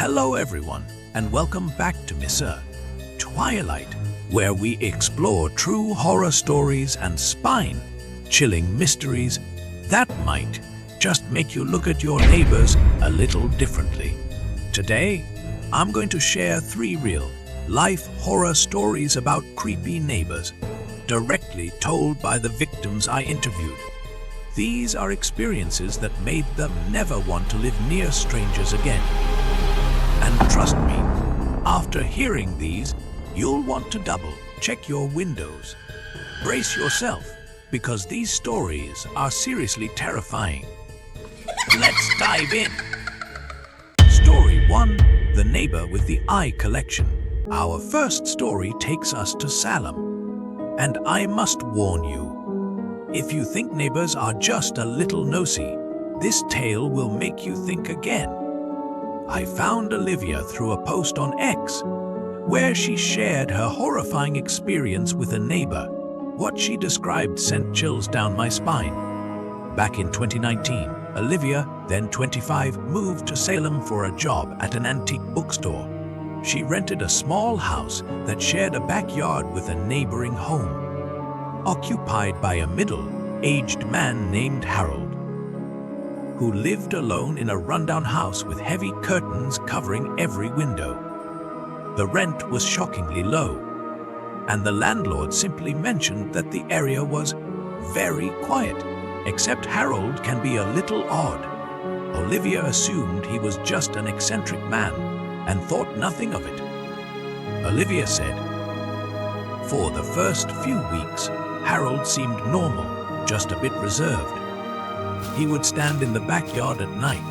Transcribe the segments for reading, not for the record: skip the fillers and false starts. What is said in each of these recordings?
Hello everyone, and welcome back to Mr. Twilight, where we explore true horror stories and spine-chilling mysteries that might just make you look at your neighbors a little differently. Today, I'm going to share 3 real-life horror stories about creepy neighbors, directly told by the victims I interviewed. These are experiences that made them never want to live near strangers again. And trust me, after hearing these, you'll want to double-check your windows. Brace yourself, because these stories are seriously terrifying. Let's dive in. Story 1, The Neighbor with the Eye Collection. Our first story takes us to Salem. And I must warn you, if you think neighbors are just a little nosy, this tale will make you think again. I found Olivia through a post on X, where she shared her horrifying experience with a neighbor. What she described sent chills down my spine. Back in 2019, Olivia, then 25, moved to Salem for a job at an antique bookstore. She rented a small house that shared a backyard with a neighboring home, occupied by a middle-aged man named Harold, who lived alone in a rundown house with heavy curtains covering every window. The rent was shockingly low, and the landlord simply mentioned that the area was very quiet, except Harold can be a little odd. Olivia assumed he was just an eccentric man and thought nothing of it. Olivia said, "For the first few weeks, Harold seemed normal, just a bit reserved. He would stand in the backyard at night,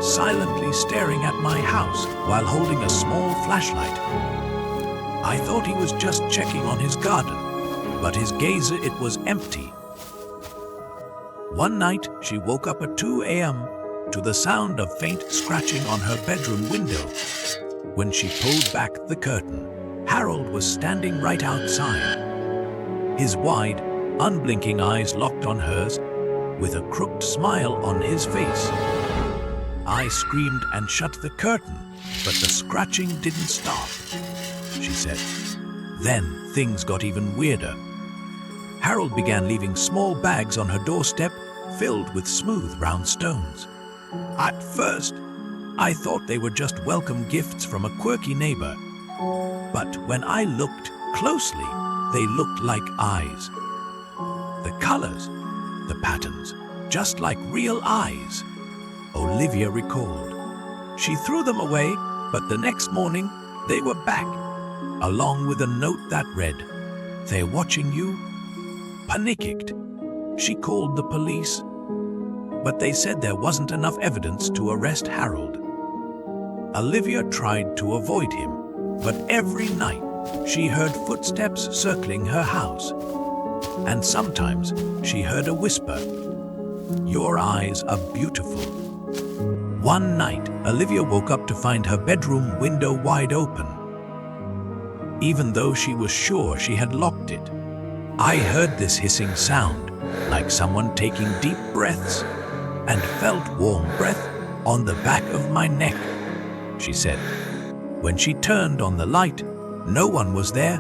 silently staring at my house while holding a small flashlight. I thought he was just checking on his garden, but his gaze, it was empty." One night, she woke up at 2 a.m. to the sound of faint scratching on her bedroom window. When she pulled back the curtain, Harold was standing right outside, his wide, unblinking eyes locked on hers, with a crooked smile on his face. I screamed and shut the curtain, but the scratching didn't stop, she said. Then things got even weirder. Harold began leaving small bags on her doorstep filled with smooth round stones. At first, I thought they were just welcome gifts from a quirky neighbor. But when I looked closely, they looked like eyes. The colors, the patterns, just like real eyes, Olivia recalled. She threw them away, but the next morning they were back, along with a note that read, "They're watching you." Panicked, she called the police, but they said there wasn't enough evidence to arrest Harold. Olivia tried to avoid him, but every night she heard footsteps circling her house. And sometimes she heard a whisper, "Your eyes are beautiful." One night, Olivia woke up to find her bedroom window wide open, even though she was sure she had locked it. "I heard this hissing sound, like someone taking deep breaths, and felt warm breath on the back of my neck," she said. When she turned on the light, no one was there,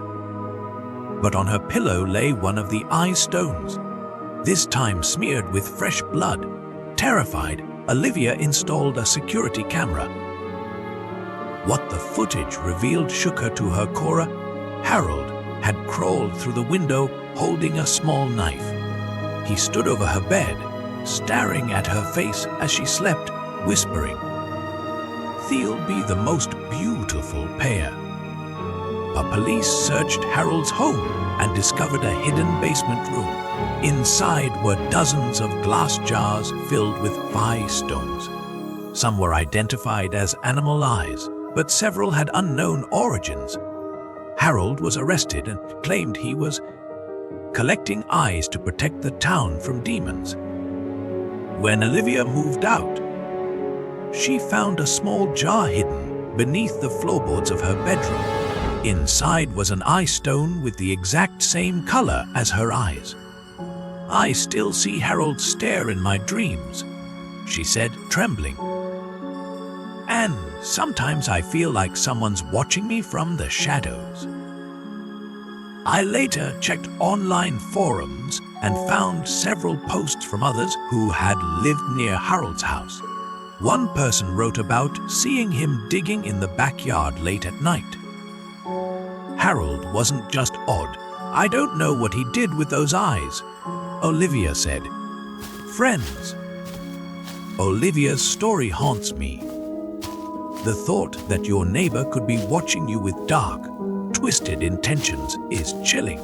but on her pillow lay one of the eye stones, this time smeared with fresh blood. Terrified, Olivia installed a security camera. What the footage revealed shook her to her core. Harold had crawled through the window holding a small knife. He stood over her bed, staring at her face as she slept, whispering, "They'll be the most beautiful pair." Police searched Harold's home and discovered a hidden basement room. Inside were dozens of glass jars filled with eye stones. Some were identified as animal eyes, but several had unknown origins. Harold was arrested and claimed he was collecting eyes to protect the town from demons. When Olivia moved out, she found a small jar hidden beneath the floorboards of her bedroom. Inside was an eye stone with the exact same color as her eyes. "I still see Harold stare in my dreams," she said, trembling. and sometimes I feel like someone's watching me from the shadows. I later checked online forums and found several posts from others who had lived near Harold's house. One person wrote about seeing him digging in the backyard late at night. Harold wasn't just odd. I don't know what he did with those eyes, Olivia said. Friends. Olivia's story haunts me. The thought that your neighbor could be watching you with dark, twisted intentions is chilling.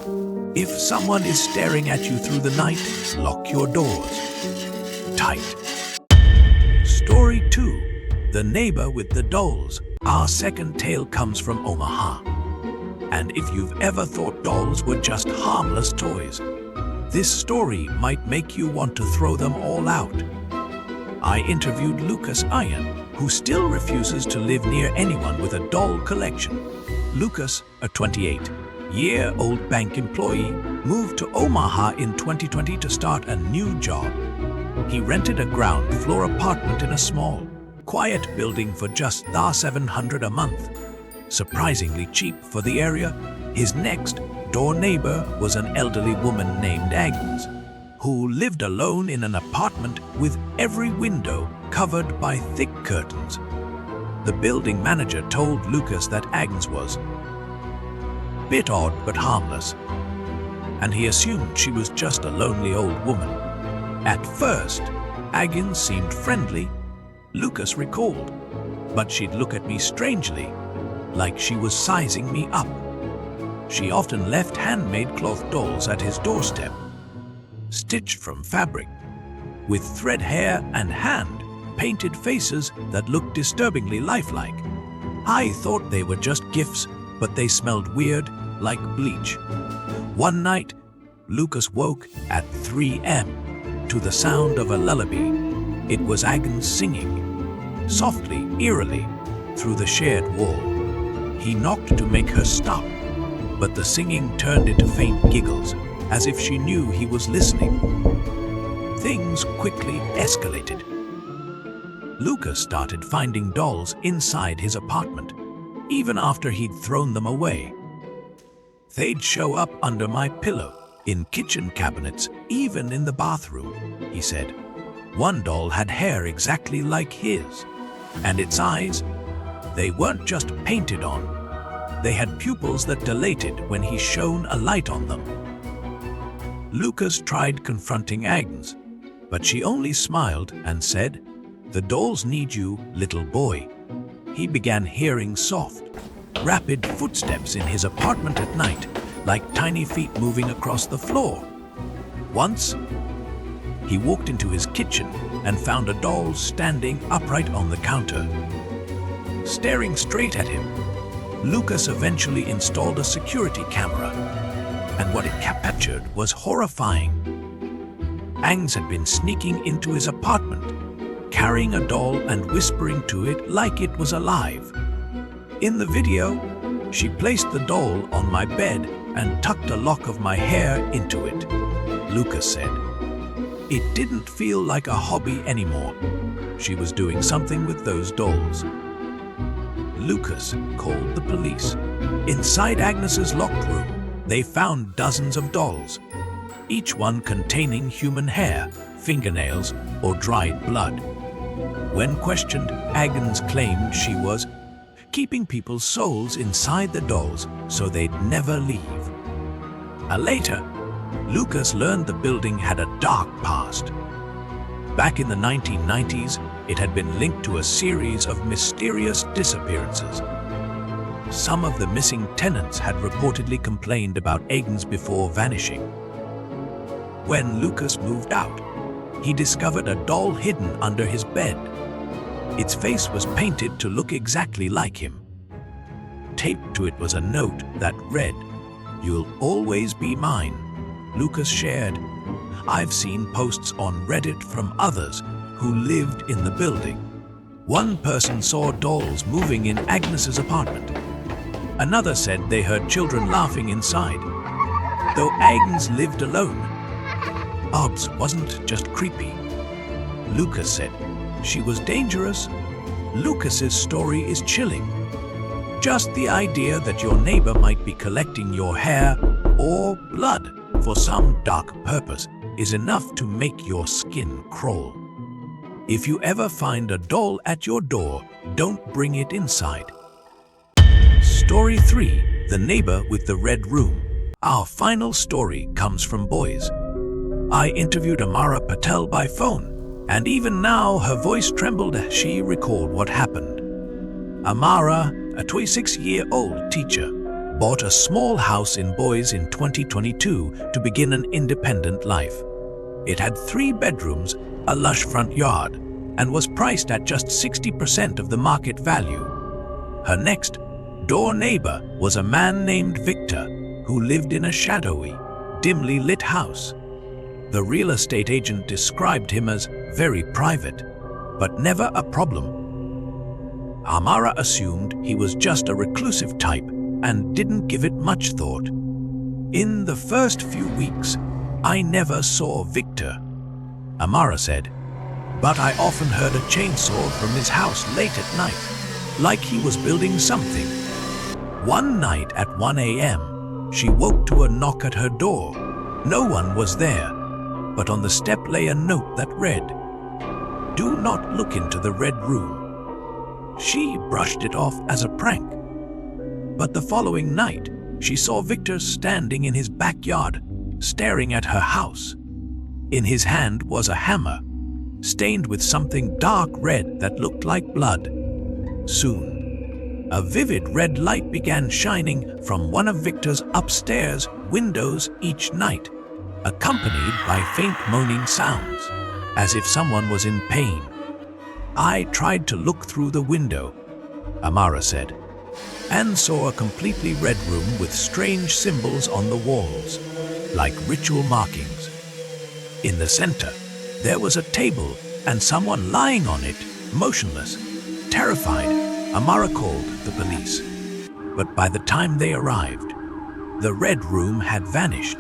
If someone is staring at you through the night, lock your doors tight. Story 2. The Neighbor with the Dolls. Our second tale comes from Omaha. And if you've ever thought dolls were just harmless toys, this story might make you want to throw them all out. I interviewed Lucas Iron, who still refuses to live near anyone with a doll collection. Lucas, a 28-year-old bank employee, moved to Omaha in 2020 to start a new job. He rented a ground-floor apartment in a small, quiet building for just $700 a month. Surprisingly cheap for the area. His next-door neighbor was an elderly woman named Agnes, who lived alone in an apartment with every window covered by thick curtains. The building manager told Lucas that Agnes was a bit odd but harmless, and he assumed she was just a lonely old woman. At first, Agnes seemed friendly, Lucas recalled, but she'd look at me strangely, like she was sizing me up. She often left handmade cloth dolls at his doorstep, stitched from fabric, with thread hair and hand-painted faces that looked disturbingly lifelike. I thought they were just gifts, but they smelled weird, like bleach. One night, Lucas woke at 3 a.m. to the sound of a lullaby. It was Agnes singing, softly, eerily, through the shared wall. He knocked to make her stop, but the singing turned into faint giggles, as if she knew he was listening. Things quickly escalated. Lucas started finding dolls inside his apartment, even after he'd thrown them away. They'd show up under my pillow, in kitchen cabinets, even in the bathroom, he said. One doll had hair exactly like his, and its eyes, they weren't just painted on. They had pupils that dilated when he shone a light on them. Lucas tried confronting Agnes, but she only smiled and said, "The dolls need you, little boy." He began hearing soft, rapid footsteps in his apartment at night, like tiny feet moving across the floor. Once, he walked into his kitchen and found a doll standing upright on the counter, staring straight at him. Lucas eventually installed a security camera, and what it captured was horrifying. Agnes had been sneaking into his apartment, carrying a doll and whispering to it like it was alive. In the video, she placed the doll on my bed and tucked a lock of my hair into it, Lucas said. It didn't feel like a hobby anymore. She was doing something with those dolls. Lucas called the police. Inside Agnes's locked room, they found dozens of dolls, each one containing human hair, fingernails, or dried blood. When questioned, Agnes claimed she was keeping people's souls inside the dolls so they'd never leave. Later, Lucas learned the building had a dark past. Back in the 1990s, it had been linked to a series of mysterious disappearances. Some of the missing tenants had reportedly complained about Agnes before vanishing. When Lucas moved out, he discovered a doll hidden under his bed. Its face was painted to look exactly like him. Taped to it was a note that read, "You'll always be mine," Lucas shared. I've seen posts on Reddit from others who lived in the building. One person saw dolls moving in Agnes's apartment. Another said they heard children laughing inside. Though Agnes lived alone, Obs wasn't just creepy. Lucas said she was dangerous, Lucas's story is chilling. Just the idea that your neighbor might be collecting your hair or blood for some dark purpose is enough to make your skin crawl. If you ever find a doll at your door, don't bring it inside. Story 3. The Neighbor with the Red Room. Our final story comes from Boise. I interviewed Amara Patel by phone, and even now her voice trembled as she recalled what happened. Amara, a 26-year-old teacher, bought a small house in Boise in 2022 to begin an independent life. It had 3 bedrooms, a lush front yard, and was priced at just 60% of the market value. Her next door neighbor was a man named Victor, who lived in a shadowy, dimly lit house. The real estate agent described him as very private, but never a problem. Amara assumed he was just a reclusive type and didn't give it much thought. In the first few weeks, I never saw Victor, Amara said, but I often heard a chainsaw from his house late at night, like he was building something. One night at 1 a.m., she woke to a knock at her door. No one was there, but on the step lay a note that read, "Do not look into the red room." She brushed it off as a prank. But the following night, she saw Victor standing in his backyard, staring at her house. In his hand was a hammer, stained with something dark red that looked like blood. Soon, a vivid red light began shining from one of Victor's upstairs windows each night, accompanied by faint moaning sounds, as if someone was in pain. I tried to look through the window, Amara said, and saw a completely red room with strange symbols on the walls, like ritual markings. In the center, there was a table and someone lying on it, motionless. Terrified, Amara called the police. But by the time they arrived, the red room had vanished,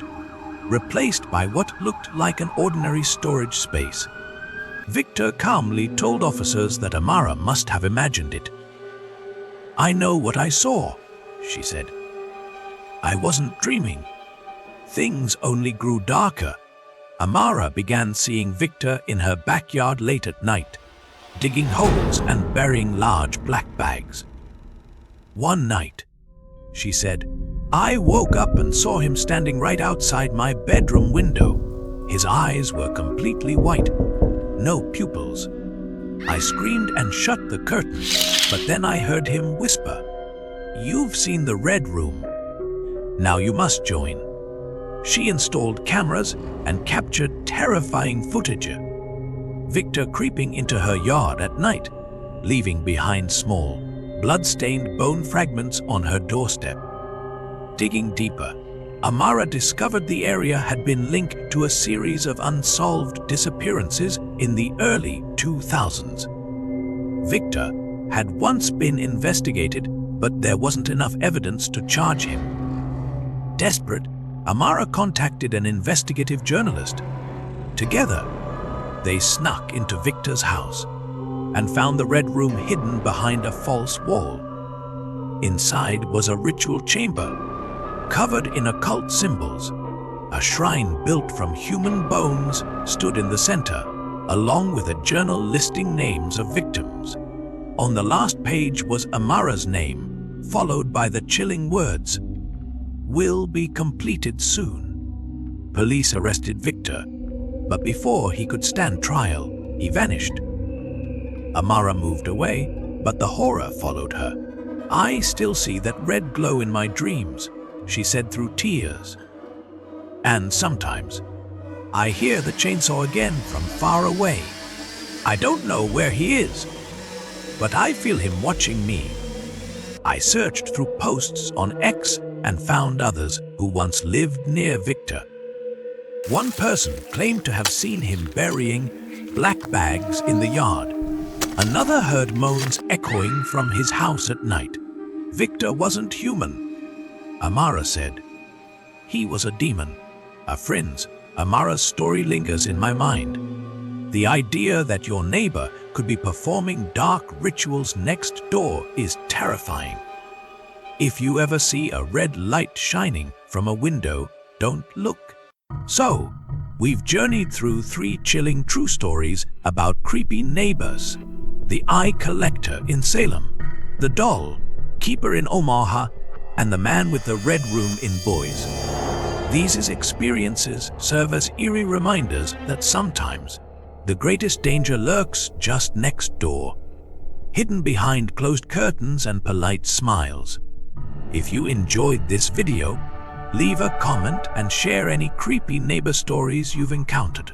replaced by what looked like an ordinary storage space. Victor calmly told officers that Amara must have imagined it. "I know what I saw," she said. "I wasn't dreaming." Things only grew darker. Amara began seeing Victor in her backyard late at night, digging holes and burying large black bags. "One night," she said, "I woke up and saw him standing right outside my bedroom window. His eyes were completely white, no pupils. I screamed and shut the curtain, but then I heard him whisper, 'You've seen the red room. Now you must join.' She installed cameras and captured terrifying footage. Victor creeping into her yard at night, leaving behind small, blood-stained bone fragments on her doorstep. Digging deeper, Amara discovered the area had been linked to a series of unsolved disappearances in the early 2000s. Victor had once been investigated, but there wasn't enough evidence to charge him. Desperate, Amara contacted an investigative journalist. Together, they snuck into Victor's house and found the red room hidden behind a false wall. Inside was a ritual chamber, covered in occult symbols. A shrine built from human bones stood in the center, along with a journal listing names of victims. On the last page was Amara's name, followed by the chilling words, "Will be completed soon." Police arrested Victor, but before he could stand trial, he vanished. Amara moved away, but the horror followed her. "I still see that red glow in my dreams," she said through tears. "And sometimes, I hear the chainsaw again from far away. I don't know where he is, but I feel him watching me." I searched through posts on X and found others who once lived near Victor. One person claimed to have seen him burying black bags in the yard. Another heard moans echoing from his house at night. Victor wasn't human, Amara said. He was a demon, a friend. Amara's story lingers in my mind. The idea that your neighbor could be performing dark rituals next door is terrifying. If you ever see a red light shining from a window, don't look. So, we've journeyed through 3 chilling true stories about creepy neighbors: the eye collector in Salem, the doll keeper in Omaha, and the man with the red room in Boise. These experiences serve as eerie reminders that sometimes the greatest danger lurks just next door, hidden behind closed curtains and polite smiles. If you enjoyed this video, leave a comment and share any creepy neighbor stories you've encountered.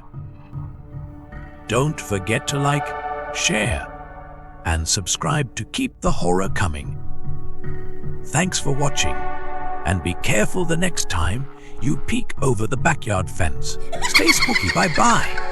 Don't forget to like, share, and subscribe to keep the horror coming. Thanks for watching, and be careful the next time you peek over the backyard fence. Stay spooky, bye-bye.